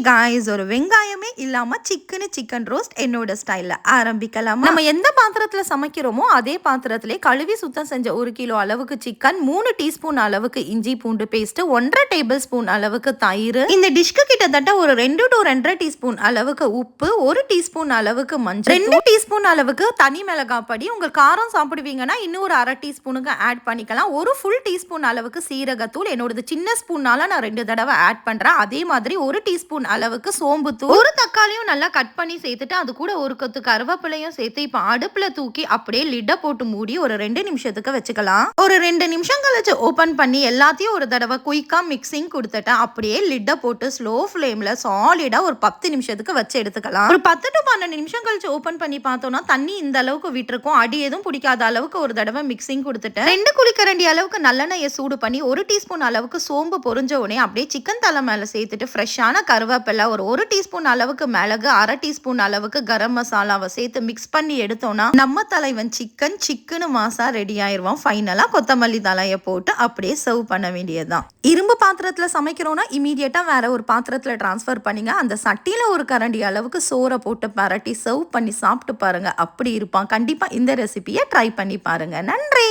Guys, ஒரு வெங்காயமே இல்லாம chicken roast என்னோட ஸ்டைல்ல ஆரம்பிக்கலாமா? நம்ம எந்த பாத்திரத்துல சமைக்கிறோமோ அதே பாத்திரத்திலே கழுவி சுத்தம் செஞ்ச 1 கிலோ அளவுக்கு சிக்கன், 3 டீஸ்பூன் அளவுக்கு இஞ்சி பூண்டு பேஸ்ட், 1.5 டேபிள் ஸ்பூன் அளவுக்கு தயிர், இந்த டிஷ்க்கு கிட்டத்தட்ட ஒரு 2 to 2.5 டீஸ்பூன் அளவுக்கு உப்பு, 1 டீஸ்பூன் அளவுக்கு மஞ்சள், 2 டீஸ்பூன் அளவுக்கு தனி மிளகாய் பொடி. உங்க காரம் சாப்பிடுவீங்கன்னா இன்னும் ஒரு 1/2 டீஸ்பூனுக்கு ஆட் பண்ணிக்கலாம். ஒரு ஃபுல் டீஸ்பூன் அளவுக்கு சீரகத்தூள், என்னோட சின்ன ஸ்பூன்னால நான் 2 தடவை ஆட் பண்றேன். அதே மாதிரி 1 டீஸ்பூன் அளவுக்கு சோம்பு தூள், ஒரு தக்காளியும் நல்லா கட் பண்ணி சேர்த்துட்டு அது கூட ஒரு கொத்து கருவேப்பிலையும் சேர்த்து இப்ப அடுப்புல தூக்கி அப்படியே லிட்ட போட்டு மூடி ஒரு 2 நிமிஷத்துக்கு வச்சுக்கலாம். ஒரு 2 நிமிஷம் கழிச்சு ஓபன் பண்ணி எல்லாத்தையும் ஒரு தடவை குயிக்கா மிக்சிங் கொடுத்துட்டேன். அப்படியே லிட்ட போட்டு ஸ்லோ ஃபிளேம்ல சாலிடா ஒரு 10 நிமிஷத்துக்கு வச்சு எடுத்துக்கலாம். ஒரு 10 to 12 நிமிஷம் கழிச்சு ஓபன் பண்ணி பார்த்தோம்னா தண்ணி இந்த அளவுக்கு விட்டுருக்கும். அடி எதுவும் பிடிக்காத அளவுக்கு ஒரு தடவை மிக்சிங் கொடுத்துட்டேன். 2 குழிக்கரண்டி அளவுக்கு நல்லெண்ணெயை சூடு பண்ணி 1 டீஸ்பூன் அளவுக்கு சோம்பு பொரிஞ்ச உடனே அப்படியே சிக்கன் தலை மேல சேர்த்துட்டு ஃப்ரெஷ்ஷான கருவேப்பிலை, ஒரு 1 டீஸ்பூன் அளவுக்கு மிளகு, 1/2 டீஸ்பூன் அளவுக்கு கரம் மசாலாவை சேர்த்து மிக்ஸ் பண்ணி எடுத்தோம்னா நம்ம தலைவன் சிக்கன் மாசா ரெடி ஆயிருவான். ஃபைனலா கொத்தமல்லி தலையை போட்டு அப்படியே சர்வ் பண்ண வேண்டியதுதான். இரும்பு பாத்திரத்துல சமைக்கிறோம்னா இமீடியட்டா வேற ஒரு பாத்திரத்துல டிரான்ஸ்ஃபர் பண்ணிங்க. அந்த சட்டியில ஒரு கரண்டி அளவுக்கு சோறை போட்டு பரட்டி சர்வ் பண்ணி சாப்பிட்டு பாருங்க. அப்படி இருப்பான். கண்டிப்பா இந்த ரெசிபியை ட்ரை பண்ணி பாருங்க. நன்றி.